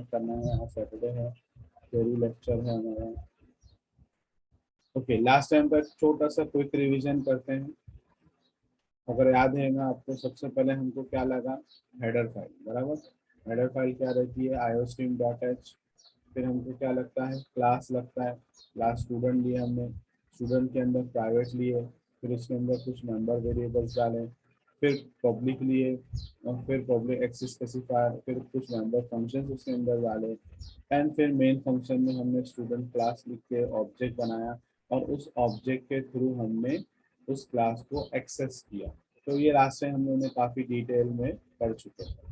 करना है। आज सैटरडे है, थ्योरी लेक्चर है हमारा। ओके, लास्ट टाइम का एक छोटा सा क्विक रिवीजन करते हैं। अगर याद है ना आपको, सबसे पहले हमको क्या लगा, हेडर फाइल, बराबर। हेडर फाइल क्या रहती है, iostream.h। फिर हमको क्या लगता है, क्लास लगता है। क्लास स्टूडेंट लिए हमने, स्टूडेंट के अंदर प्राइवेट लिए, फिर उसके अंदर कुछ मेंबर वेरिएबल्स डाले, फिर पब्लिक लिए, और फिर पब्लिक एक्सेस स्पेसिफायर, फिर कुछ मेंबर फंक्शंस उसके अंदर डाले, एंड फिर मेन फंक्शन में हमने स्टूडेंट क्लास लिख के ऑब्जेक्ट बनाया, और उस ऑब्जेक्ट के थ्रू हमने उस क्लास को एक्सेस किया। तो ये लास्ट टाइम हम लोगों ने काफी डिटेल में पढ़ चुके हैं।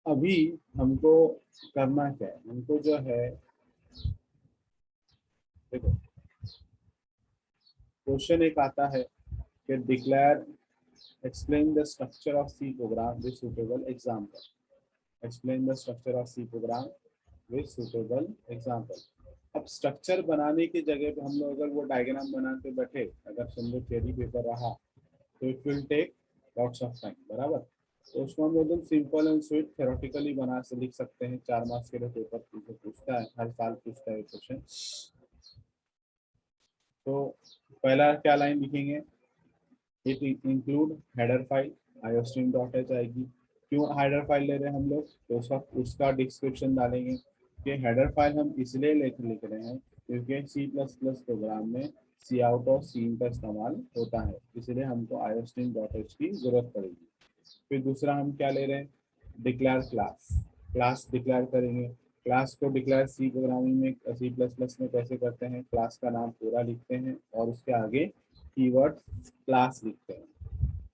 अभी हमको करना क्या है, हमको जो है, देखो क्वेश्चन एक आता है कि declare explain the structure of C program with suitable example. Explain the structure of C program with suitable example. अब स्ट्रक्चर बनाने की जगह पे हम लोग अगर वो डायग्राम बना के बैठे, अगर समझो थ्योरी पेपर रहा, तो it will take lots of time, बराबर। तो उसको हम एकदम सिंपल एंड स्वीट थ्योरेटिकली बना से लिख सकते हैं। 4 मार्क्स के लिए पेपर पूछता है, हर साल पूछता है क्वेश्चन। तो पहला क्या लाइन लिखेंगे, it include header file iostream.h आएगी। क्यों हेडर फाइल ले रहे हैं हम लोग, तो उसका डिस्क्रिप्शन डालेंगे कि हेडर फाइल हम इसलिए लिख रहे हैं क्योंकि सी प्लस प्लस प्रोग्राम में सी आउट और सीन का इस्तेमाल होता है, इसलिए हमको iostream.h की जरूरत पड़ेगी। फिर दूसरा हम क्या ले रहे हैं, डिक्लेयर क्लास। क्लास डिक्लेयर करेंगे। क्लास को डिक्लेयर सी प्रोग्रामिंग में, सी प्लस प्लस में कैसे करते हैं, क्लास का नाम पूरा लिखते हैं और उसके आगे कीवर्ड क्लास लिखते हैं।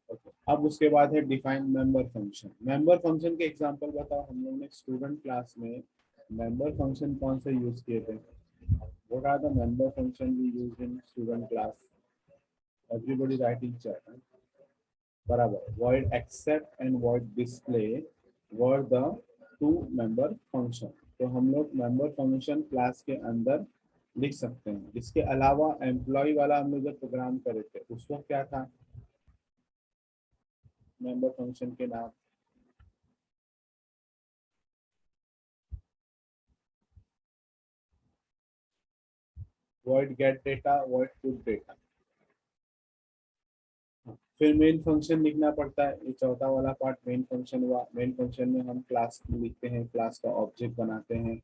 Okay. अब उसके बाद है define member function. Member function के एग्जांपल बताओ, हम लोग ने स्टूडेंट क्लास में मेंबर फंक्शन कौन से यूज किए थे। What are the member function we use in student class, everybody writing chat, बराबर। void accept and void display were the two member function. तो हम लोग मेंबर फंक्शन क्लास के अंदर लिख सकते हैं। इसके अलावा एम्प्लॉय वाला हम लोग जब प्रोग्राम करे थे, उस वक्त क्या था मेंबर फंक्शन के नाम, void get data, void put data। फिर मेन फंक्शन लिखना पड़ता है, ये चौथा वाला पार्ट मेन फंक्शन हुआ। मेन फंक्शन में हम क्लास लिखते हैं, क्लास का ऑब्जेक्ट बनाते हैं,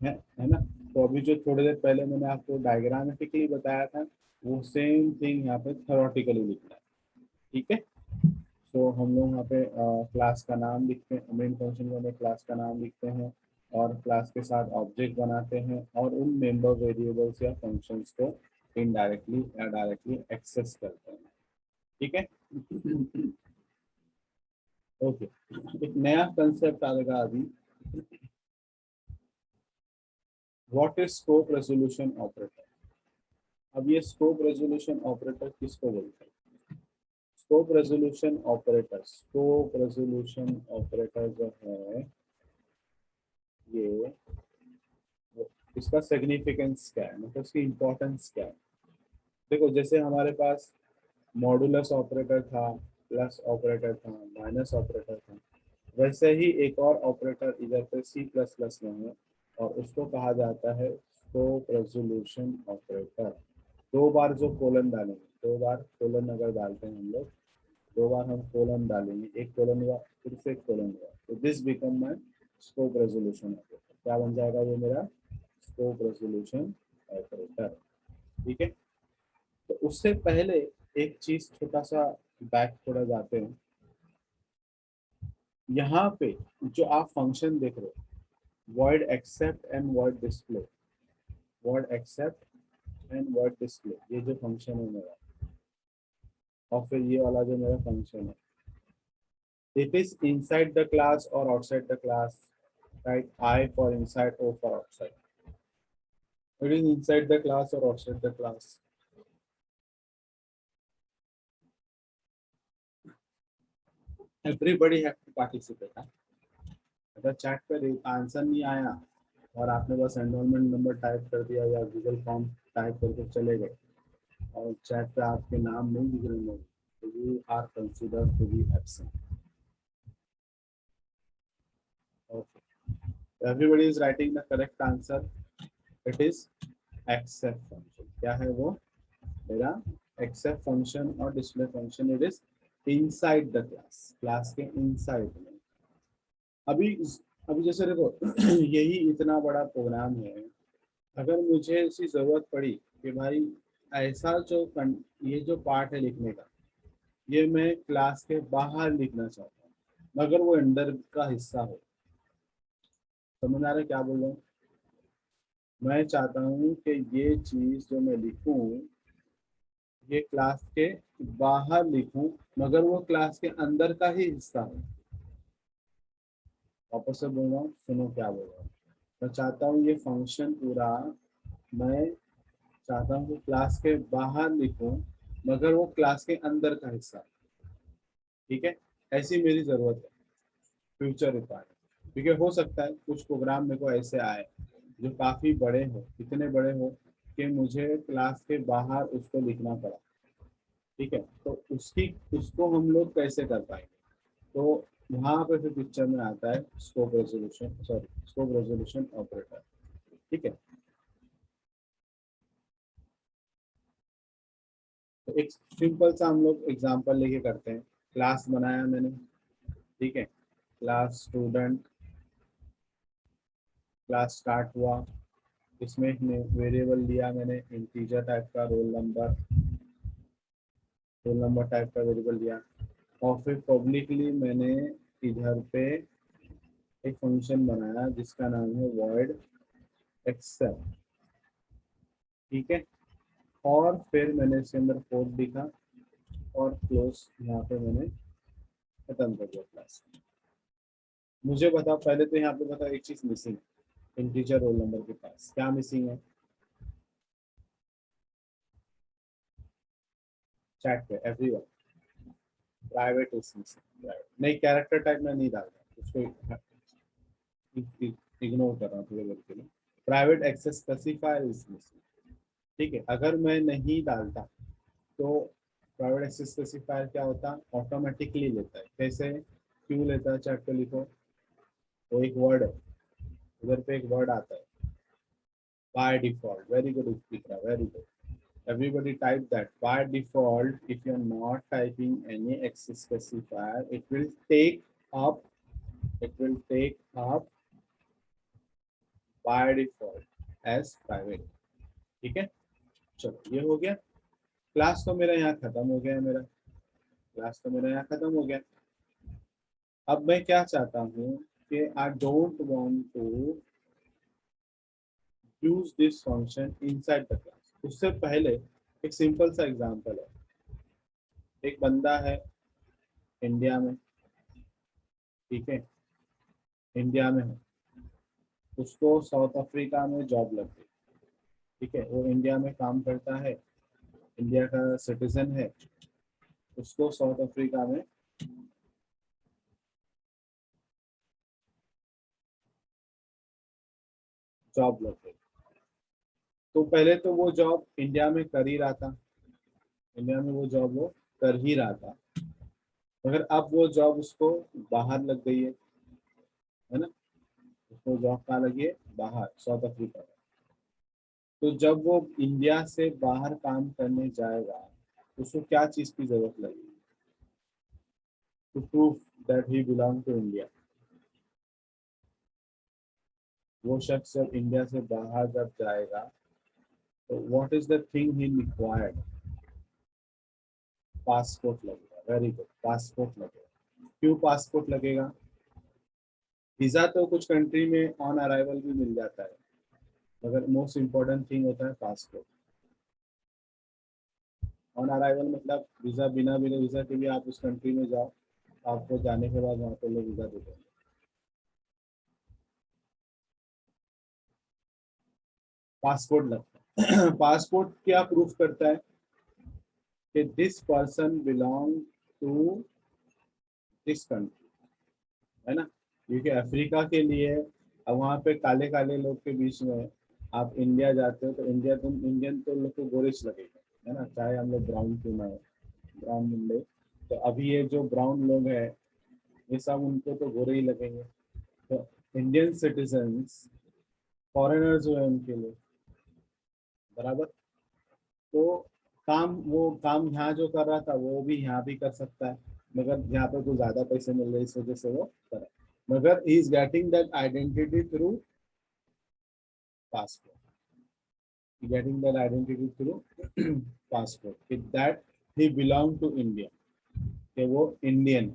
है ना। तो अभी जो थोड़ी देर पहले मैंने आपको डायग्रामेटिकली बताया था, वो सेम थिंग यहाँ पे थ्योरेटिकली लिखना है, ठीक है। तो हम लोग यहाँ पे क्लास का नाम लिखते हैं, मेन फंक्शन में क्लास का नाम लिखते हैं और क्लास के साथ ऑब्जेक्ट बनाते हैं और उन मेंबर वेरिएबल्स या फंक्शंस को इनडायरेक्टली या डायरेक्टली एक्सेस करते हैं, ठीक है। ओके, एक नया कंसेप्ट आएगा अभी, what is scope resolution operator. अब ये स्कोप रेजोल्यूशन ऑपरेटर किसको बोलते हैं, स्कोप रेजोल्यूशन ऑपरेटर जो है, ये इसका सिग्निफिकेंस क्या है, मतलब इसकी इंपॉर्टेंस क्या है। देखो जैसे हमारे पास मॉडुलस ऑपरेटर था, प्लस ऑपरेटर था, माइनस ऑपरेटर था, वैसे ही एक और ऑपरेटर इधर पे सी प्लस प्लस में है और उसको कहा जाता है स्कोप रेजोल्यूशन ऑपरेटर। 2 बार जो कोलन डालेंगे, 2 बार कोलन अगर डालते हैं हम लोग, 2 बार हम कोलन डालेंगे, एक कोलन हुआ फिर से एक कोलन हुआ, तो this become my scope resolution operator. क्या बन जाएगा ये मेरा स्कोप रेजोल्यूशन ऑपरेटर, ठीक है। तो उससे पहले एक चीज छोटा सा बैक थोड़ा जाते हैं। यहाँ पे जो आप फंक्शन देख रहे हो, void accept and void display, void accept and void display, ये जो फंक्शन है मेरा, और फिर ये वाला जो मेरा फंक्शन है, it is inside the class or outside the class, right? I for inside, O for outside, it is inside the class or outside the class। everybody have to participate, हाँ? अगर चैट पे answer नहीं आया और आपने बस enrolment number type कर दिया या गूगल फॉर्म टाइप करके चले गए और चैट पे आपके नाम नहीं दिख रहे होंगे, तो you are considered to be absent. Everybody is writing the correct answer. It is accept function. क्या है वो मेरा एक्सेप्ट फंक्शन और display function. It is inside the class, class के इनसाइड में. अभी अभी जैसे देखो यही इतना बड़ा प्रोग्राम है. अगर मुझे इसकी जरूरत पड़ी कि भाई ऐसा ये जो पार्ट है लिखने का, ये मैं क्लास के बाहर लिखना चाहता हूँ मगर वो अंदर का हिस्सा हो. समझ आ रहा है क्या बोल रहा हूँ? मैं चाहता हूँ कि ये चीज जो मैं लिखूं ये क्लास के बाहर लिखूं मगर वो क्लास के अंदर का ही हिस्सा हो. वापस से बोल रहा हूँ, सुनो क्या बोल रहा हूँ. मैं चाहता हूँ ये फंक्शन पूरा मैं चाहता हूँ कि क्लास के बाहर लिखूं मगर वो क्लास के अंदर का हिस्सा. ठीक है, ऐसी मेरी जरूरत है फ्यूचर रिक्वायरमेंट. क्योंकि हो सकता है कुछ प्रोग्राम मेरे को ऐसे आए जो काफी बड़े हो, इतने बड़े हो कि मुझे क्लास के बाहर उसको लिखना पड़ा. ठीक है, तो उसको हम लोग कैसे कर पाएंगे. तो वहां पे फिर पिक्चर में आता है scope resolution, sorry scope resolution operator. ठीक है, तो एक सिंपल सा हम लोग एग्जांपल लेके करते हैं. क्लास बनाया मैंने. ठीक है, क्लास स्टूडेंट, क्लास स्टार्ट हुआ. इसमें वेरिएबल लिया मैंने इंटीजर टाइप का, रोल नंबर टाइप का वेरिएबल लिया. और फिर पब्लिकली मैंने इधर पे एक फंक्शन बनाया जिसका नाम है void accept. ठीक है, और फिर मैंने इसके अंदर कोड लिखा और क्लोज यहाँ पे मैंने खत्म कर दिया क्लास. मुझे बताओ पहले तो यहाँ पे बताओ एक चीज मिसिंग है. इंटीजर रोल नंबर के पास क्या मिसिंग है चैट पे everyone. Private is missing. Private नहीं, कैरेक्टर टाइप में नहीं डालना उसको, इग्नोर कर रहा हूँ थोड़ी देर के लिए. Private access specifier is missing. ठीक है, अगर मैं नहीं डालता तो प्राइवेट एक्सेस स्पेसिफायर क्या होता, ऑटोमेटिकली लेता है. कैसे, क्यों लेता है चैट पे लिखो. वो एक वर्ड है, उधर पे एक वर्ड आता है by default. Very good speaker, very good. Everybody type that. By default, if you're not typing any access specifier, it will take up by default as private. ठीक है, चलो ये हो गया. क्लास तो मेरा यहाँ खत्म हो गया है. मेरा क्लास तो मेरा यहाँ खत्म हो गया. अब मैं क्या चाहता हूँ कि I don't want to use this function inside the class. उससे पहले एक सिंपल सा एग्जांपल है. एक बंदा है इंडिया में. ठीक है, इंडिया में है, उसको साउथ अफ्रीका में जॉब लग गई. ठीक है, वो इंडिया में काम करता है, इंडिया का सिटीजन है, उसको साउथ अफ्रीका में जॉब लग गई. तो पहले तो वो जॉब इंडिया में कर ही रहा था, इंडिया में वो जॉब वो कर ही रहा था. मगर अब वो जॉब उसको बाहर लग गई है ना. उसको जॉब कहाँ लगी है, बाहर साउथ अफ्रीका में. तो जब वो इंडिया से बाहर काम करने जाएगा उसको क्या चीज की जरूरत लगेगी, to prove that he belong to India. वो शख्स जब इंडिया से बाहर जब जाएगा तो what is the thing he required, passport लगेगा. वेरी गुड, पासपोर्ट लगेगा. क्यों पासपोर्ट लगेगा. वीजा तो कुछ कंट्री में ऑन अराइवल भी मिल जाता है मगर मोस्ट इम्पोर्टेंट थिंग होता है पासपोर्ट. ऑन अराइवल मतलब वीजा, बिना बिना वीजा के भी आप उस कंट्री में जाओ, आपको जाने के बाद वहाँ पे लोग वीजा दे देंगे. पासपोर्ट लगता है. पासपोर्ट क्या प्रूफ करता है कि this person belong to this country, है ना. क्योंकि अफ्रीका के लिए अब वहाँ पे काले काले लोग के बीच में आप इंडिया जाते हो तो इंडियन तो लोग को गोरिश लगेगा, है ना, चाहे हम लोग ब्राउन क्यों ना हो, ब्राउन मुंडे. तो अभी ये जो ब्राउन लोग हैं ये सब उनको तो गोरे ही लगेंगे. तो इंडियन सिटीजन्स फॉरेनर्स हुए उनके लिए, बराबर। तो वो काम यहाँ जो कर रहा था वो भी यहाँ भी कर सकता है, मगर यहाँ पे कुछ ज्यादा पैसे मिल रहे इस वजह से वो करे, मगर he is getting that identity through passport, getting that identity through passport that he belong to India, कि वो इंडियन,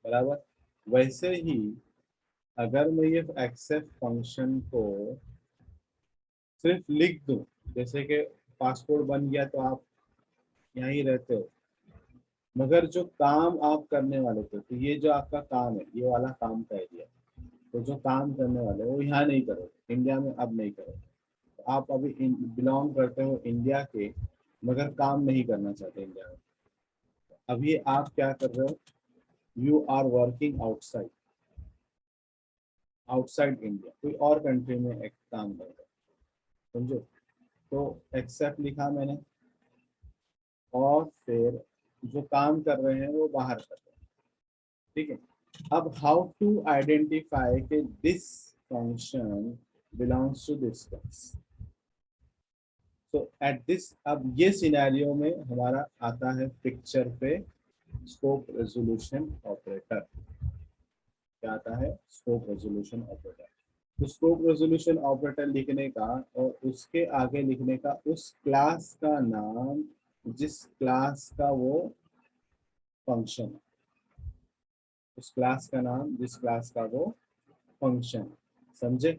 बराबर। वैसे ही अगर मैं ये एक्सेप्ट फंक्शन को सिर्फ लिख दूं, जैसे कि पासपोर्ट बन गया तो आप यहीं रहते हो, मगर जो काम आप करने वाले थे, तो ये जो आपका काम है, ये वाला काम का एरिया, तो जो काम करने वाले वो यहाँ नहीं करोगे, इंडिया में अब नहीं करोगे, तो आप अभी बिलोंग करते हो इंडिया के, मगर काम नहीं करना चाहते इंडिया में, अभी आप क्या कर रहे हो, you are working outside, outside India, कोई और कंट्री में एक काम कर रहे हो, समझो। तो एक्सेप्ट लिखा मैंने, और फिर जो काम कर रहे हैं वो बाहर कर रहे हैं, ठीक है। अब हाउ टू आइडेंटिफाई कि this function belongs to this class, तो एट दिस, अब ये सिनेरियो में हमारा आता है पिक्चर पे स्कोप रेजोल्यूशन ऑपरेटर, क्या आता है, स्कोप रेजोल्यूशन ऑपरेटर। तो स्कोप रेजोल्यूशन ऑपरेटर लिखने का और उसके आगे लिखने का उस क्लास का नाम जिस क्लास का वो फंक्शन है, उस क्लास का नाम जिस क्लास का वो फंक्शन, समझे।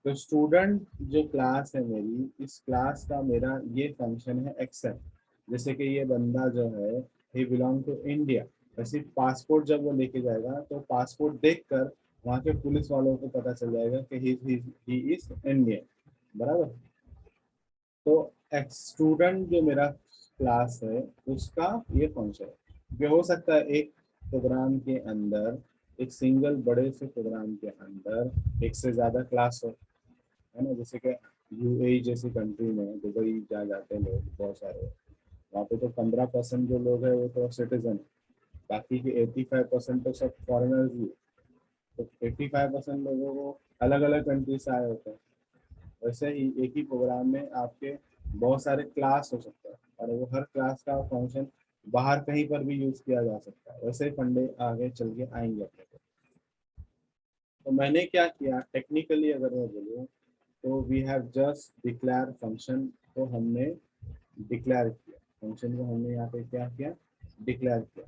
तो स्टूडेंट जो क्लास है मेरी, इस क्लास का मेरा ये फंक्शन है एक्सेप्ट, जैसे कि ये बंदा जो है ही बिलोंग टू इंडिया, वैसे पासपोर्ट जब वो लेके जाएगा तो पासपोर्ट देखकर वहाँ के पुलिस वालों को पता चल जाएगा कि ही इज इंडियन, बराबर। तो एक्स स्टूडेंट जो मेरा क्लास है उसका ये फंक्शन है, ये हो सकता है एक प्रोग्राम के अंदर, एक सिंगल बड़े से प्रोग्राम के अंदर एक से ज्यादा क्लास हो, है ना। जैसे कि यूएई जैसी कंट्री में दुबई जहाँ जाते हैं लोग बहुत सारे, वहाँ पे तो 15% जो लोग हैं वो तो सिटीजन है, बाकी के 85% तो सब फॉरेनर्स ही है। तो 85% लोगों को अलग अलग कंट्री से आए होते हैं, वैसे ही एक ही प्रोग्राम में आपके बहुत सारे क्लास हो सकते हैं, और वो हर क्लास का फंक्शन बाहर कहीं पर भी यूज किया जा सकता है, वैसे ही फंडे आगे चल के आएंगे अपने को। तो मैंने क्या किया टेक्निकली अगर मैं बोलूँ, तो we have just declare function को हमने डिक्लेयर किया, फंक्शन को हमने यहाँ पे क्या किया, डिक्लेयर किया,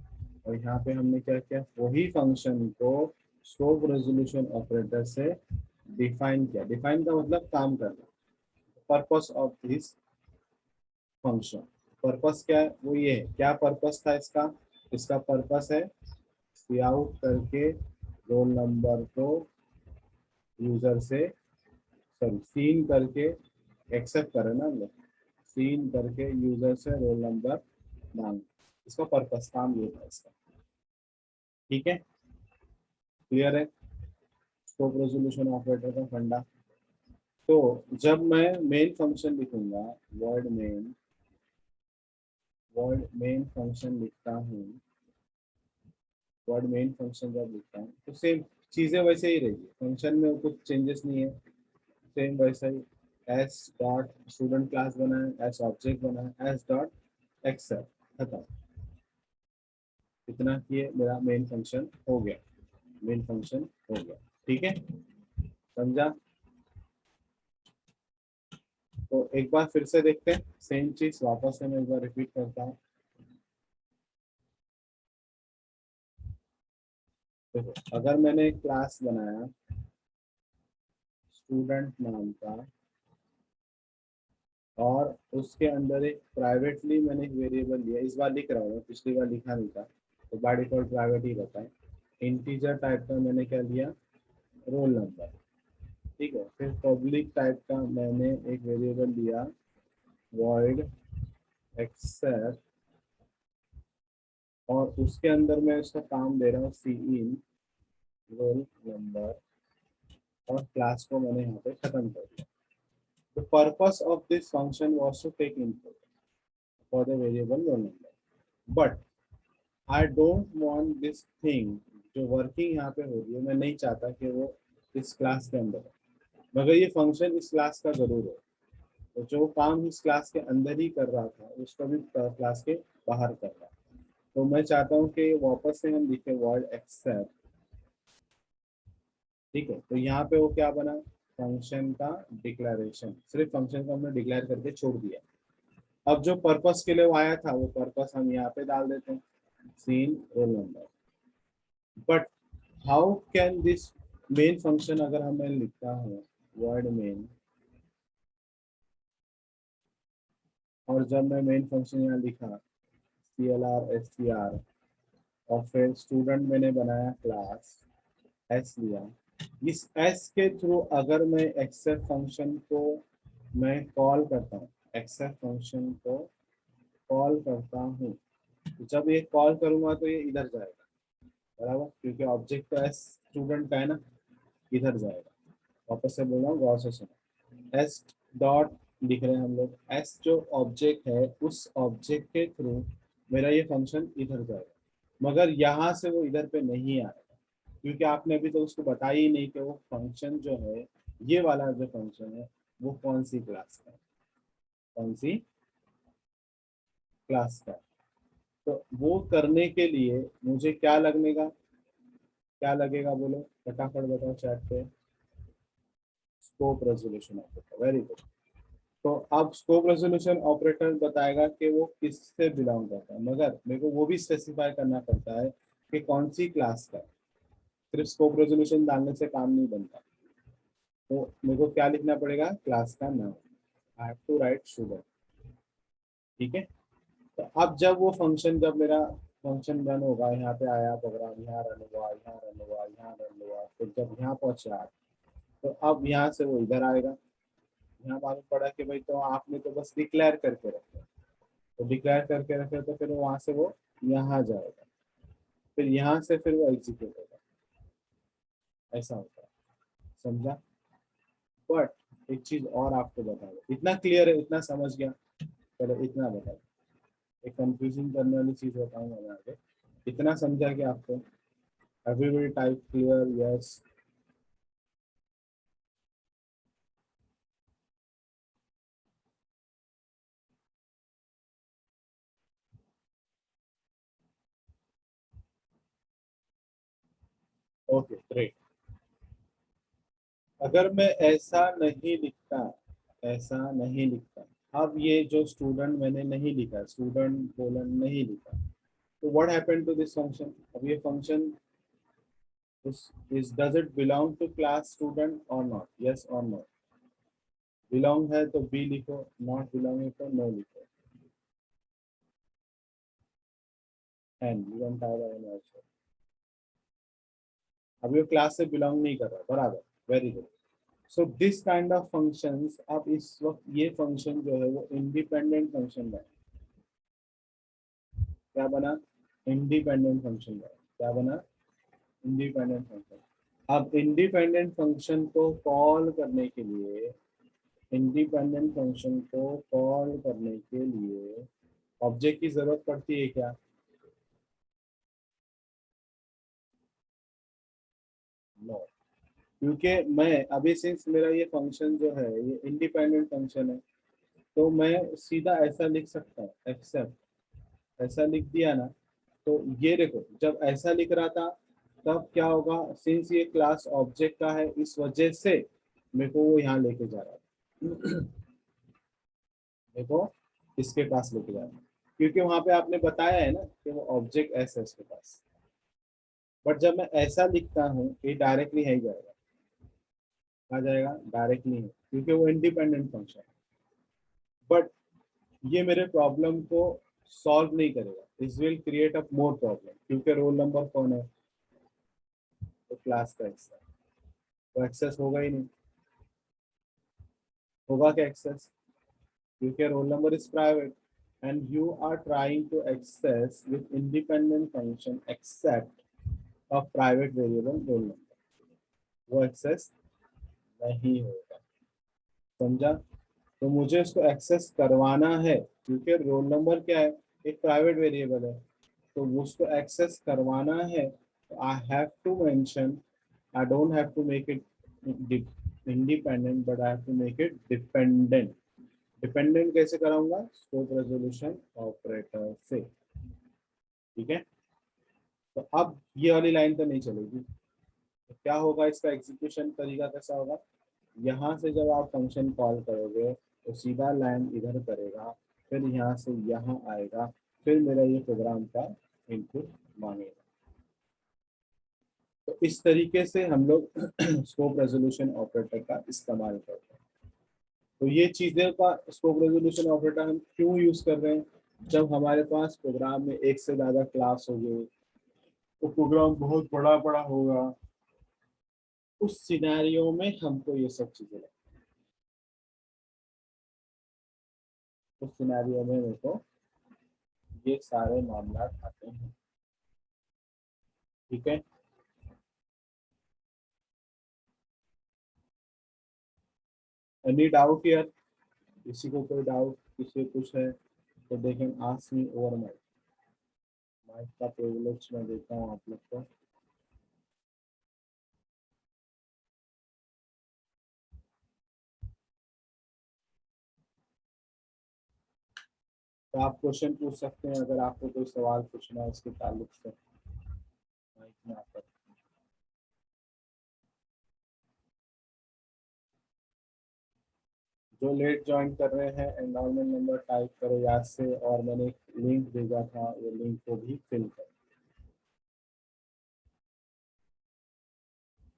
और यहाँ पे हमने क्या किया, वही फंक्शन को स्कोप रेजोल्यूशन ऑपरेटर से डिफाइन किया। डिफाइन का मतलब काम करना, purpose of this function, purpose क्या है, वो ये है, क्या पर्पस था इसका, इसका पर्पस है सी आउट करके रोल नंबर को यूजर से, सॉरी सीन करके, एक्सेप्ट करे ना हम लोग, सीन करके यूजर से रोल नंबर मांग, इसका पर्पस काम ये था इसका, ठीक है, क्लियर है स्कोप रेजोल्यूशन ऑपरेटर का फंडा। तो जब मैं मेन फंक्शन लिखूंगा, word main, word main function लिखता हूँ, वर्ड मेन फंक्शन जब लिखता हूँ तो सेम चीजें वैसे ही रहेगी, फंक्शन में कुछ चेंजेस नहीं है, सेम वैसा ही, एस डॉट स्टूडेंट क्लास बना है, एस ऑब्जेक्ट बना है, एस डॉट एक्सेप्ट, खत्म, इतना किए मेरा मेन फंक्शन हो गया, मेन फंक्शन हो गया, ठीक है, समझा। तो एक बार फिर से देखते हैं सेम चीज वापस से मैं एक बार रिपीट करता हूँ। देखो अगर मैंने एक क्लास बनाया स्टूडेंट नाम का, और उसके अंदर एक प्राइवेटली मैंने एक वेरिएबल लिया, इस बार लिख रहा हूँ, पिछली बार लिखा नहीं था, तो बाय डिफॉल्ट प्राइवेट ही रहता है। इंटीजर टाइप का मैंने क्या लिया, रोल नंबर, ठीक है। फिर पब्लिक टाइप का मैंने एक वेरिएबल लिया वॉइड एक्सेप्ट, और उसके अंदर मैं उसका काम दे रहा हूँ सी इन रोल नंबर, और क्लास को मैंने यहाँ पे खत्म कर दिया। The purpose of this function was to take input for the variable roll number, but I don't want this thing जो वर्किंग यहाँ पे हो रही है, मैं नहीं चाहता कि वो इस क्लास के अंदर है, मगर ये फंक्शन इस क्लास का जरूर है। तो जो काम इस क्लास के अंदर ही कर रहा था उसको भी क्लास के बाहर कर रहा है। तो मैं चाहता हूँ कि वापस से हम लिखे वर्ड एक्सेप्ट, ठीक है। तो यहाँ पे वो क्या बना, फंक्शन का डिक्लेरेशन, सिर्फ फंक्शन को हमने डिक्लेयर करके छोड़ दिया। अब जो पर्पस के लिए वो आया था वो पर्पस हम यहाँ पे डाल देते हैं, सीन roll number. But how can this main function, अगर हमें लिखता हूँ वर्ड मेन, और जब मैं मेन फंक्शन यहाँ लिखा CLR और फिर स्टूडेंट मैंने बनाया क्लास एस लिया, इस एस के थ्रू अगर मैं एक्सेप्ट फंक्शन को मैं कॉल करता हूँ, एक्सेप्ट फंक्शन को कॉल करता हूँ, तो जब ये कॉल करूंगा तो ये इधर जाएगा, बराबर, क्योंकि ऑब्जेक्ट तो एस स्टूडेंट का है ना, इधर जाएगा। वापस से बोल रहा हूँ, गौर से सुनो, एस डॉट लिख रहे हैं हम लोग, एस जो ऑब्जेक्ट है उस ऑब्जेक्ट के थ्रू मेरा ये फंक्शन इधर जाएगा, मगर यहाँ से वो इधर पे नहीं आएगा, क्योंकि आपने अभी तो उसको बताया ही नहीं कि वो फंक्शन जो है, ये वाला जो फंक्शन है वो कौन सी क्लास का है, कौन सी क्लास का है। तो वो करने के लिए मुझे क्या लगने का, क्या लगेगा बोलो, फटाफट बताओ चैट पे, scope resolution operator, very good. तो अब स्कोप रेजोल्यूशन ऑपरेटर बताएगा कि वो किससे बिलोंग करता है, मगर मेरे को वो भी स्पेसिफाई करना पड़ता है कि कौन सी क्लास का है। सिर्फ स्कोप रेजोल्यूशन डालने से काम नहीं बनता, तो मेरे को क्या लिखना पड़ेगा, क्लास का नाम, I have to write student, ठीक है। तो अब जब वो फंक्शन, जब मेरा फंक्शन रन होगा, यहाँ पे आया प्रोग्राम, यहाँ रन हुआ, यहाँ रन हुआ, यहाँ रन हुआ, फिर जब यहाँ पहुंचा, तो अब यहाँ से वो इधर आएगा। यहाँ मालूम पड़ा कि भाई तो आपने तो बस डिक्लेयर करके रखे, तो डिक्लेयर करके रखे तो फिर वहां से वो यहाँ जाएगा, फिर यहाँ से फिर वो एग्जीक्यूट होगा, ऐसा होता है, समझा। बट एक चीज और आपको बता दो, इतना क्लियर है, इतना समझ गया, चलो इतना बता दो, एक कंफ्यूजिंग करने वाली चीज बताऊंगा मैं आगे, इतना समझा कि आपको, everybody type clear, yes. Okay great. अगर मैं ऐसा नहीं लिखता, ऐसा नहीं लिखता, अब ये जो स्टूडेंट मैंने नहीं लिखा, स्टूडेंट कोलन नहीं लिखा, तो what happened to this function, अब ये function is does it belong to class student or not, yes or no, belong है तो बी लिखो, नॉट बिलोंग है तो नो लिखो, and you can type N also. अब ये क्लास से बिलोंग नहीं कर रहा, बराबर, very good. So this kind of functions, अब इस वक्त ये फंक्शन जो है वो इंडिपेंडेंट फंक्शन है, क्या बना, इंडिपेंडेंट फंक्शन है, क्या बना, इंडिपेंडेंट फंक्शन। अब इंडिपेंडेंट फंक्शन को कॉल करने के लिए, इंडिपेंडेंट फंक्शन को कॉल करने के लिए ऑब्जेक्ट की जरूरत पड़ती है क्या, नो, क्योंकि मैं अभी सिंस मेरा ये फंक्शन जो है ये इंडिपेंडेंट फंक्शन है, तो मैं सीधा ऐसा लिख सकता हूँ, एक्सेप्ट, ऐसा लिख दिया ना, तो ये देखो जब ऐसा लिख रहा था तब क्या होगा, सिंस ये क्लास ऑब्जेक्ट का है इस वजह से मेरे को वो यहाँ लेके जा रहा है देखो, इसके पास लेके जा रहा है, क्योंकि वहां पे आपने बताया है ना कि वो ऑब्जेक्ट ऐसा है उसके पास। बट जब मैं ऐसा लिखता हूँ ये डायरेक्टली है ही जाएगा, आ जाएगा डायरेक्टली है, क्योंकि वो इंडिपेंडेंट फंक्शन है। बट ये मेरे प्रॉब्लम को सॉल्व नहीं करेगा, इस will create a more problem, क्योंकि रोल नंबर कौन है, तो क्लास का हिस्सा है, तो एक्सेस होगा ही नहीं, होगा क्या एक्सेस, क्योंकि roll number is private and you are trying to access with independent function except a private variable roll number, वो एक्सेस नहीं होगा, समझा। तो मुझे इसको एक्सेस करवाना है, क्योंकि रोल नंबर क्या है, एक प्राइवेट वेरिएबल है, तो उसको एक्सेस करवाना है, तो I have to mention, I don't have to make it independent but I have to make it dependent. Dependent कैसे कराऊंगा? स्कोप रेजोल्यूशन ऑपरेटर से। ठीक है, तो अब ये वाली लाइन तो नहीं चलेगी। तो क्या होगा, इसका एग्जीक्यूशन तरीका कैसा होगा? यहाँ से जब आप फंक्शन कॉल करोगे तो सीधा लाइन इधर करेगा, फिर यहाँ से यहाँ आएगा, फिर मेरा ये प्रोग्राम का इनपुट मांगेगा। तो इस तरीके से हम लोग स्कोप रेजोल्यूशन ऑपरेटर का इस्तेमाल करते हैं। तो ये चीजें का स्कोप रेजोल्यूशन ऑपरेटर हम क्यों यूज कर रहे हैं? जब हमारे पास प्रोग्राम में एक से ज्यादा क्लास हो गए, तो प्रोग्राम बहुत बड़ा बड़ा होगा, उस सिनेरियो में हमको ये सब चीजें लगती हैं। उस सिनेरियो में मेरे को ये सारे मामला आते हैं। ठीक है, एनी डाउट हियर? किसी को कोई डाउट, किसी को कुछ है तो they can ask me over mic. Mic का प्रिविलेज मैं देता हूँ आप लोग को। तो आप क्वेश्चन पूछ सकते हैं अगर आपको कोई सवाल पूछना है इसके ताल्लुक से माइक में आकर। जो लेट ज्वाइन कर रहे हैं एनरोलमेंट नंबर टाइप करो याद से, और मैंने एक लिंक भेजा था, वो लिंक को भी फिल करो।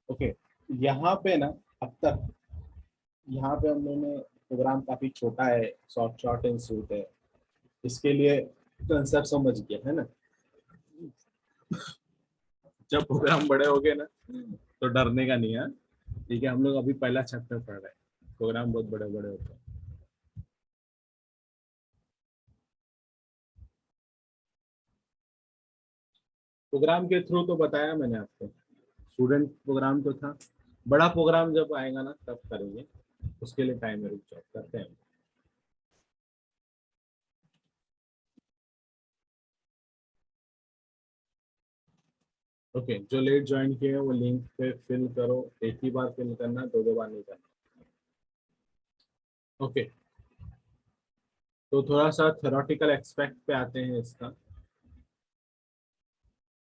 ओके, यहाँ पे ना अब तक यहाँ पे हम लोगों ने प्रोग्राम काफी छोटा है, शॉर्ट शॉर्ट एंड स्वीट है, इसके लिए कंसेप्ट समझ गया है ना। जब प्रोग्राम बड़े हो गए ना तो डरने का नहीं है। ठीक है, हम लोग अभी पहला चैप्टर पढ़ रहे हैं, प्रोग्राम बहुत बड़े बड़े होते हैं। प्रोग्राम के थ्रू तो बताया मैंने आपको, स्टूडेंट प्रोग्राम तो था, बड़ा प्रोग्राम जब आएगा ना तब करेंगे, उसके लिए टाइम में रुक जाओ, करते हैं। ओके, जो लेट ज्वाइन किए हैं वो लिंक पे फिल करो, एक ही बार फिल करना, दो दो बार नहीं करना। ओके, तो थोड़ा सा थ्योरेटिकल एक्सपेक्ट पे आते हैं इसका।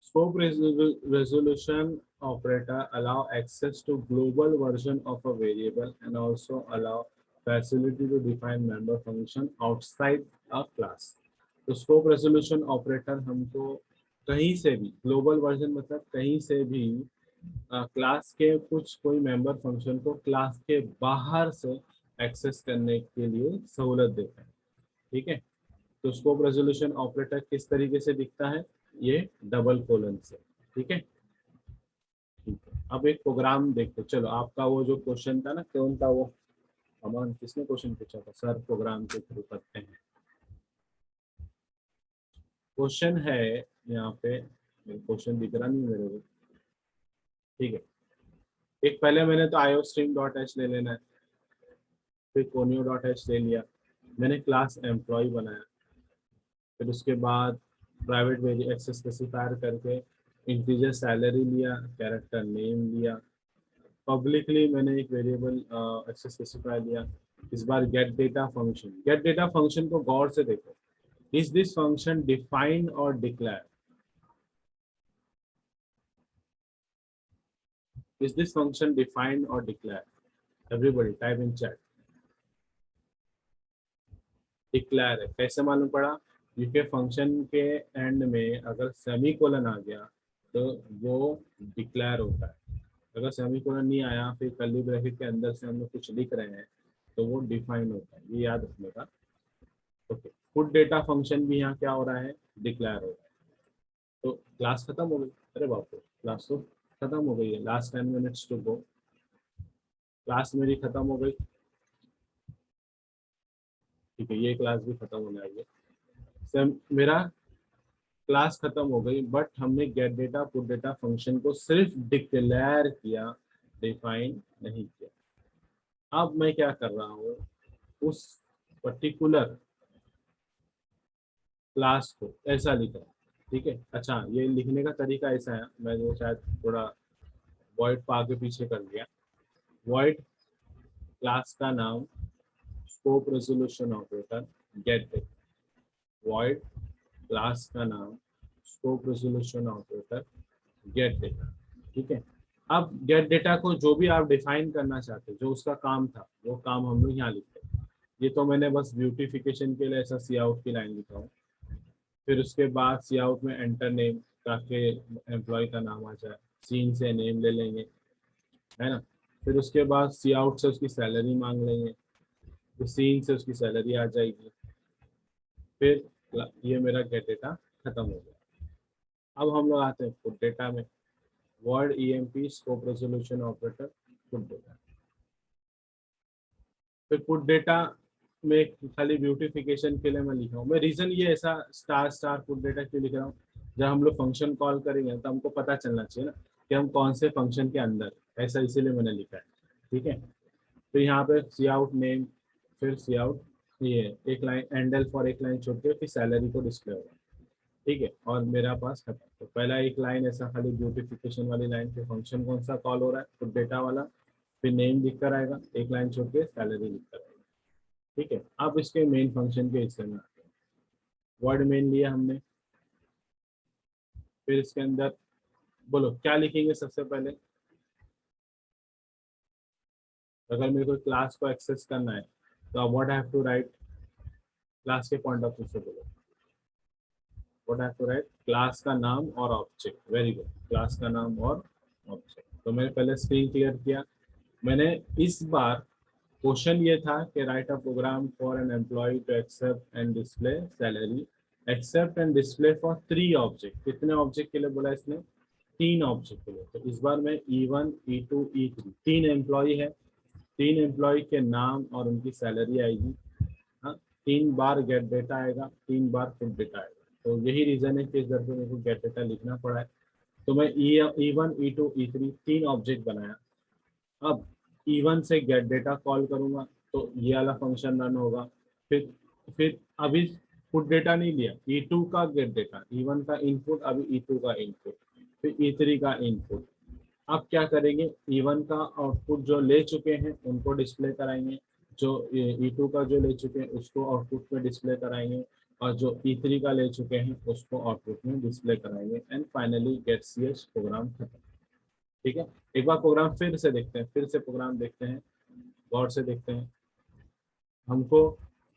Scope resolution operator allow access to global version of a variable and also allow facility to define member function outside a class. तो scope resolution operator हमको कहीं से भी, ग्लोबल वर्जन मतलब कहीं से भी क्लास के कुछ कोई मेंबर फंक्शन को क्लास के बाहर से एक्सेस करने के लिए सहूलत देता है। ठीक है, तो स्कोप रेजोल्यूशन ऑपरेटर किस तरीके से दिखता है? ये डबल कोलन से। ठीक है, ठीक है, अब एक प्रोग्राम देखो। चलो, आपका वो जो क्वेश्चन था ना, कौन था वो? अमन, किसने क्वेश्चन पूछा था? सर प्रोग्राम के थ्रू करते हैं। क्वेश्चन है यहाँ पे, क्वेश्चन दिख रहा नहीं मेरे को। ठीक है, एक पहले मैंने तो iostream डॉट एच ले लेना है, फिर conio डॉट एच ले लिया, मैंने क्लास एम्प्लॉय बनाया, फिर उसके बाद प्राइवेट वेरिएबल एक्सेस स्पेसिफायर करके इंटीजर सैलरी लिया, कैरेक्टर नेम लिया, पब्लिकली मैंने एक वेरिएबल एक्सेस स्पेसिफायर लिया। इस बार get data function, get data function को गौर से देखो, इज दिस फंक्शन डिफाइन और declare? Is this function define और declare? Everybody type in chat. Declare है, कैसे मालूम पड़ा? क्योंकि फंक्शन के एंड में अगर सेमी कोलन आ गया तो वो डिक्लेयर होता है, अगर सेमी कोलन नहीं आया, फिर कर्ली ब्रैकेट के अंदर से हम लोग कुछ लिख रहे हैं तो वो डिफाइन होता है, ये याद रखने का। ओके, पुट डेटा फंक्शन भी यहाँ क्या हो रहा है? डिक्लेयर हो रहा है। तो क्लास खत्म हो गई, अरे बाप रे, क्लास तो खत्म हो गई है, last 10 minutes to go, class मेरी खत्म हो गई। ठीक है, ये क्लास भी खत्म होने आई है। सर मेरा क्लास खत्म हो गई, बट हमने gate data put data function को सिर्फ डिक्लेयर किया, डिफाइन नहीं किया। अब मैं क्या कर रहा हूँ, उस पर्टिकुलर क्लास को ऐसा लिखा। ठीक है, अच्छा, ये लिखने का तरीका ऐसा है, मैं जो शायद थोड़ा वॉइड पा के पीछे कर लिया। void क्लास का नाम scope resolution operator gate data, void class का नाम scope resolution operator gate data. ठीक है, अब गेट डेटा को जो भी आप डिफाइन करना चाहते हैं, जो उसका काम था, वो काम हम लोग यहाँ लिखते हैं। ये तो मैंने बस ब्यूटिफिकेशन के लिए ऐसा सी आउट की लाइन लिखा हूँ। फिर उसके बाद सी आउट में एंटर नेम, ताकि एम्प्लॉय का नाम आ जाए, सीन से नेम ले लेंगे, है ना। फिर उसके बाद सी आउट से उसकी सैलरी मांग लेंगे, तो सीन से उसकी सैलरी आ जाएगी। फिर ये मेरा गेट डेटा खत्म हो गया। अब हम लोग आते हैं पुट डेटा में, word EMP scope resolution operator put data. फिर पुट डेटा में खाली ब्यूटिफिकेशन के लिए मैं लिखा हूँ। मैं रीजन ये ऐसा स्टार स्टार पुट डेटा क्यों लिख रहा हूँ, जब हम लोग फंक्शन कॉल करेंगे तो हमको पता चलना चाहिए ना कि हम कौन से फंक्शन के अंदर, ऐसा इसीलिए मैंने लिखा है। ठीक है, तो यहाँ पे सी आउट नेम, फिर सी आउट, ये एक लाइन एंडल फॉर एक लाइन छोड़ के फिर सैलरी को डिस्प्ले होगा। ठीक है, और मेरा पास खत्म। तो पहला एक लाइन ऐसा खाली ब्यूटिफिकेशन वाली लाइन पे फंक्शन कौन सा कॉल हो रहा है, पुट डेटा वाला, फिर नेम लिख कर आएगा, एक लाइन छोड़ के सैलरी लिख कर आएगा। ठीक है, अब इसके मेन फंक्शन के हिस्से में आते हैं। वर्ड मेन लिया हमने, फिर इसके अंदर बोलो क्या लिखेंगे सबसे पहले। अगर मेरे को क्लास को एक्सेस करना है तो what have to write, class के पॉइंट ऑफ व्यू से बोलो, what have to write class का नाम और ऑब्जेक्ट। वेरी गुड, क्लास का नाम और ऑब्जेक्ट। तो मैंने पहले स्क्रीन क्लियर किया। मैंने इस बार क्वेश्चन ये था कि write a program for an employ to accept and display salary, accept and display for 3 object. कितने ऑब्जेक्ट के लिए बोला इसने, 3 ऑब्जेक्ट के लिए। तो इस बार मैं E1 E2 E3 3 एम्प्लॉय है, 3 एम्प्लॉय के नाम और उनकी सैलरी आएगी। हाँ, 3 बार गेट डेटा आएगा, 3 बार पुट डेटा आएगा। तो यही रीजन है कि इस दफे मेरे को गेट डेटा लिखना पड़ा है। तो मैं E1 E2 E3 3 ऑब्जेक्ट बनाया। अब E1 से गेट डेटा कॉल करूंगा तो ये वाला फंक्शन रन होगा। फिर अभी पुट डेटा नहीं लिया, E2 का गेट डेटा, E1 का इनपुट, अभी E2 का इनपुट, फिर E3 का इनपुट। अब क्या करेंगे, E1 का आउटपुट जो ले चुके हैं उनको डिस्प्ले कराएंगे, जो E2 का जो ले चुके हैं उसको आउटपुट में डिस्प्ले कराएंगे, और जो E3 का ले चुके हैं उसको आउटपुट में डिस्प्ले कराएंगे। And finally get cs program खत्म। ठीक है, एक बार प्रोग्राम फिर से देखते हैं, फिर से प्रोग्राम देखते हैं, गौर से देखते हैं। हमको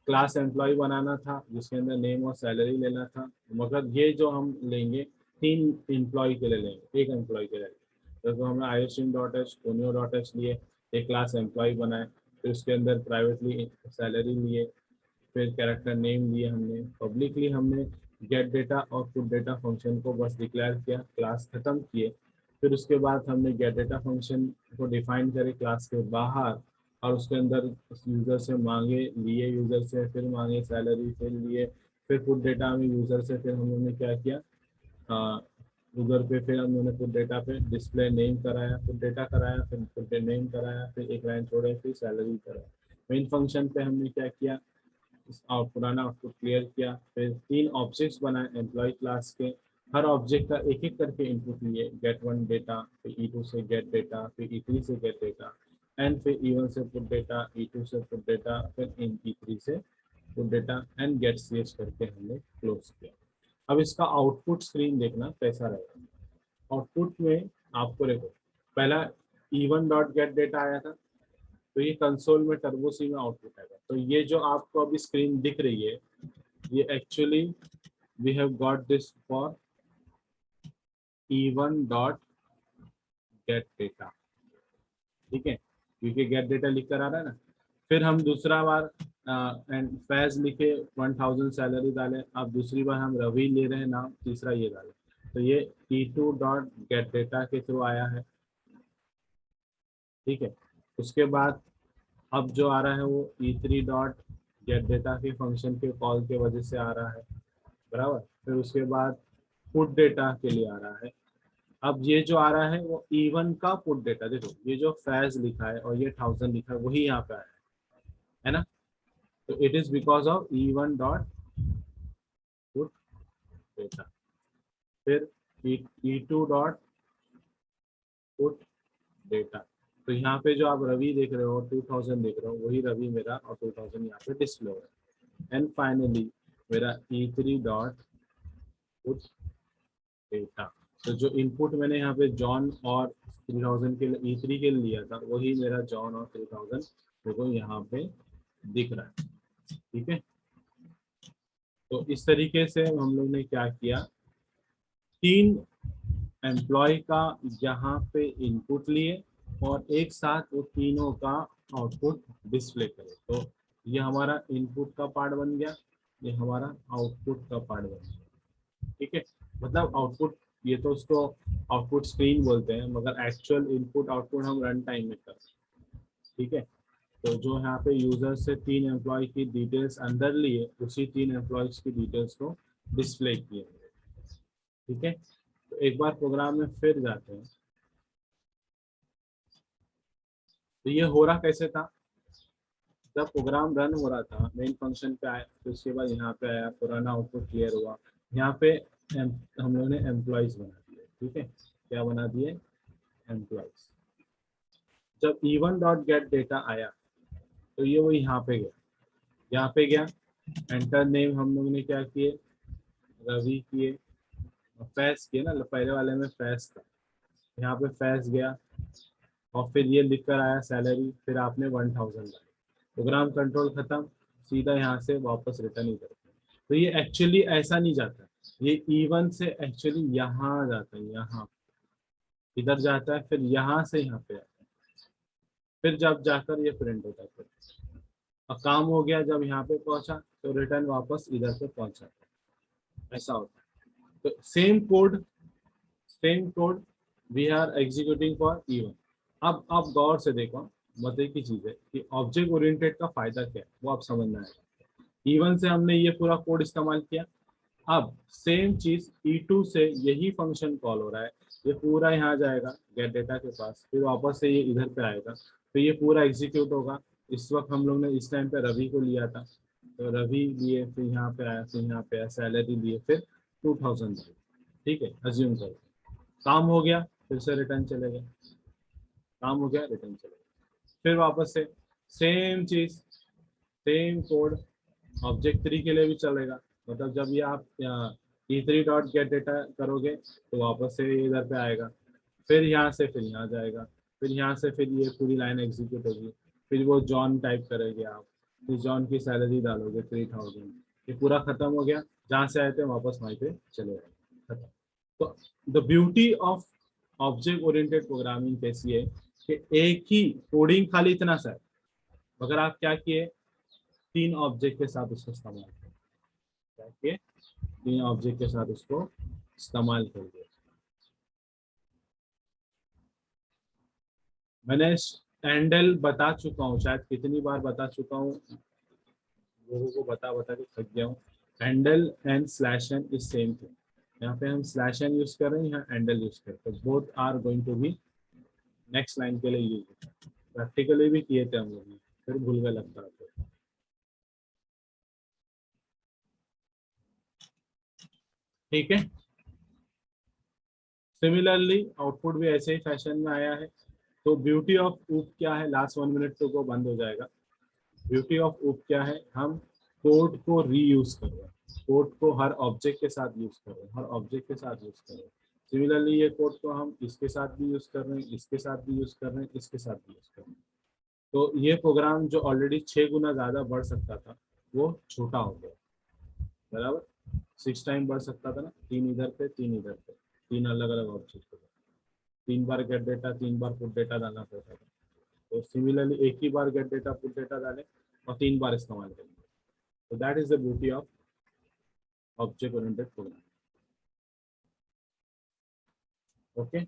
क्लास एम्प्लॉय बनाना था जिसके अंदर नेम और सैलरी लेना था, मगर ये जो हम लेंगे 3 एम्प्लॉय के लिए लेंगे, एक एम्प्लॉय के लिए। तो हमने iostream dot h conio dot h लिए, एक क्लास एम्प्लॉय बनाए, फिर उसके अंदर प्राइवेटली सैलरी लिए, फिर कैरेक्टर नेम लिए हमने, पब्लिकली हमने गेट डेटा और पुट डेटा फंक्शन को बस डिक्लेयर किया, क्लास खत्म किए। फिर उसके बाद हमने गेट डेटा फंक्शन को डिफाइन करे क्लास के बाहर, और उसके अंदर यूजर से मांगे, लिए यूजर से, फिर मांगे सैलरी, फिर लिए, फिर पुट डेटा में यूजर से, फिर हम लोगों ने क्या किया, यूजर पे फिर हम लोगों ने पुट डेटा पे डिस्प्ले नेम कराया, पुट डेटा कराया, फिर पुट नेम कराया, फिर एक लाइन छोड़े, फिर सैलरी कराया। मेन फंक्शन पे हमने क्या किया, और पुराना आउटपुट क्लियर किया। फिर 3 ऑब्जेक्ट्स बनाए एम्प्लॉय क्लास के, हर ऑब्जेक्ट का एक एक करके इनपुट लिए, गेट 1 डेटा, फिर E2 से गेट डेटा, फिर E3 से गेट डेटा, एंड फिर E1 से पुट डेटा, E2 से पुट डेटा, फिर इन E3 से put data, and get cs करके हमने क्लोज किया। अब इसका आउटपुट स्क्रीन देखना कैसा रहेगा। आउटपुट में आपको देखो, पहला E1 डॉट गेट डेटा आया था, तो ये कंसोल में टर्बो सी में आउटपुट आएगा। तो ये जो आपको अभी स्क्रीन दिख रही है, ये actually we have got this for E1 dot get data. ठीक है, क्योंकि गेट डेटा लिख कर आ रहा है ना। फिर हम दूसरा बार एंड फैज लिखे 1000 सैलरी डाले। अब दूसरी बार हम रवि ले रहे हैं नाम, तीसरा ये डाले, तो ये E2 डॉट गेट डेटा के थ्रू आया है। ठीक है, उसके बाद अब जो आ रहा है वो E3 डॉट गेट डेटा के फंक्शन के कॉल के वजह से आ रहा है, बराबर। फिर उसके बाद पुट डेटा के लिए आ रहा है। अब ये जो आ रहा है वो E1 का पुट डेटा, देखो ये जो फैज लिखा है और ये 1000 लिखा है वही यहाँ पे आया है ना। तो it is because of E1 dot put data. फिर E2 डॉट पुट डेटा, तो यहाँ पे जो आप रवि देख रहे हो 2000 देख रहे हो, वही रवि मेरा और 2000 यहाँ पे डिस्प्ले हो रहा है। एंड फाइनली मेरा E3 डॉट पुट डेटा, तो जो इनपुट मैंने यहाँ पे जॉन और 3000 के लिए E3 के लिए लिया था, वही मेरा जॉन और 3000 देखो यहाँ पे दिख रहा है। ठीक है, तो इस तरीके से हम लोग ने क्या किया, 3 एम्प्लॉय का यहाँ पे इनपुट लिए और एक साथ वो तीनों का आउटपुट डिस्प्ले करे। तो ये हमारा इनपुट का पार्ट बन गया, ये हमारा आउटपुट का पार्ट बन गया। ठीक है, मतलब आउटपुट, ये तो उसको आउटपुट स्क्रीन बोलते हैं, मगर एक्चुअल इनपुट आउटपुट हम रन टाइम में करते हैं। ठीक है, तो जो यहाँ पे यूजर से 3 एम्प्लॉय की डिटेल्स अंदर लिए, उसी 3 एम्प्लॉयज की डिटेल्स को डिस्प्ले किए। ठीक है, तो एक बार प्रोग्राम में फिर जाते हैं। तो ये हो रहा कैसे था, जब प्रोग्राम रन हो रहा था मेन फंक्शन पे आया, तो उसके बाद यहाँ पे आया, पुराना आउटपुट क्लियर हुआ। यहाँ पे हम लोगों ने एम्प्लॉयज बना दिए। ठीक है, क्या बना दिए, एम्प्लॉयज। जब E1 डॉट गेट डेटा आया, तो ये वो यहाँ पे गया, यहाँ पे गया, एंटर नेम हम लोग ने क्या किए, रवि किए, फैस किए ना, पहले वाले में फैस था, यहाँ पे फैस गया, और फिर ये लिख कर आया सैलरी, फिर आपने 1000 डाला, प्रोग्राम कंट्रोल खत्म, सीधा यहाँ से वापस रिटर्न ही करते हैं। तो ये एक्चुअली ऐसा नहीं जाता, ये E1 से एक्चुअली यहाँ जाता है, यहाँ इधर जाता है, फिर यहाँ से यहाँ पे आता है, फिर जब जाकर ये प्रिंट होता है। अब काम हो गया, जब यहाँ पे पहुंचा तो रिटर्न वापस इधर पे पहुंचा, ऐसा होता है। तो same code we are executing for E1। अब गौर से देखो, मजे की चीज है कि ऑब्जेक्ट ओरिएंटेड का फायदा क्या है, वो आप समझना है। E1 से हमने ये पूरा कोड इस्तेमाल किया, अब सेम चीज E2 से यही फंक्शन कॉल हो रहा है, ये पूरा यहाँ जाएगा गेट डेटा के पास, फिर वापस से ये इधर पे आएगा, फिर ये पूरा एग्जीक्यूट होगा। इस वक्त हम लोग ने इस टाइम पे रवि को लिया था, तो रवि लिए, फिर यहाँ पे आया, फिर यहाँ पे आया, सैलरी लिए, फिर 2000 दिए। ठीक है, अज्यूम करो काम हो गया, फिर से रिटर्न चले गए, काम हो गया, रिटर्न चले गए, फिर वापस से सेम चीज, सेम कोड ऑब्जेक्ट 3 के लिए भी चलेगा। मतलब जब ये आप E3 डॉट गेट डेटा करोगे, तो वापस से ये इधर पे आएगा, फिर यहाँ से फिर यहाँ जाएगा, फिर यहाँ से फिर ये पूरी लाइन एग्जीक्यूट होगी, फिर वो जॉन टाइप करेंगे आप, फिर जॉन की सैलरी डालोगे 3000, ये पूरा खत्म हो गया, जहाँ से आए थे वापस वहीं पे चले गए, खत्म। तो the beauty of object oriented programming कैसी है कि एक ही कोडिंग खाली इतना सा है, मगर आप क्या किए, 3 ऑब्जेक्ट के साथ उसको इस्तेमाल करें, क्या किए, 3 ऑब्जेक्ट के साथ उसको इस्तेमाल करिए। मैंने हैंडल बता चुका हूँ, शायद कितनी बार बता चुका हूँ, लोगों को बता बता के थक गया हूँ। Handle and slash N is same thing, यहाँ पे हम स्लैश एन यूज कर रहे हैं, यहाँ हैंडल यूज कर रहे हैं, both are going to be next line के लिए यूज। प्रैक्टिकली भी किए थे हम लोग, फिर भूल गए लगता है। ठीक है, सिमिलरली आउटपुट भी ऐसे ही फैशन में आया है। तो ब्यूटी ऑफ ऊप क्या है, लास्ट 1 मिनट तो वो बंद हो जाएगा। ब्यूटी ऑफ ऊप क्या है, हम कोड को रीयूज कर रहे हैं, कोड को हर ऑब्जेक्ट के साथ यूज कर रहे हैं, हर ऑब्जेक्ट के साथ यूज कर रहे हैं। सिमिलरली ये कोड को हम इसके साथ भी यूज कर रहे हैं, इसके साथ भी यूज कर रहे हैं, इसके साथ भी यूज कर रहे हैं। तो ये प्रोग्राम जो ऑलरेडी 6 गुना ज्यादा बढ़ सकता था, वो छोटा हो गया, बराबर 6 टाइम बढ़ सकता था ना, 3 इधर पे 3 इधर पे, 3 अलग अलग ऑब्जेक्ट पे, 3 बार गेट डेटा 3 बार पुट डेटा डालना पड़ता था। तो सिमिलरली एक ही बार गेट डेटा पुट डेटा डालें और 3 बार इस्तेमाल करेंगे। तो that is the beauty of object oriented program. Okay.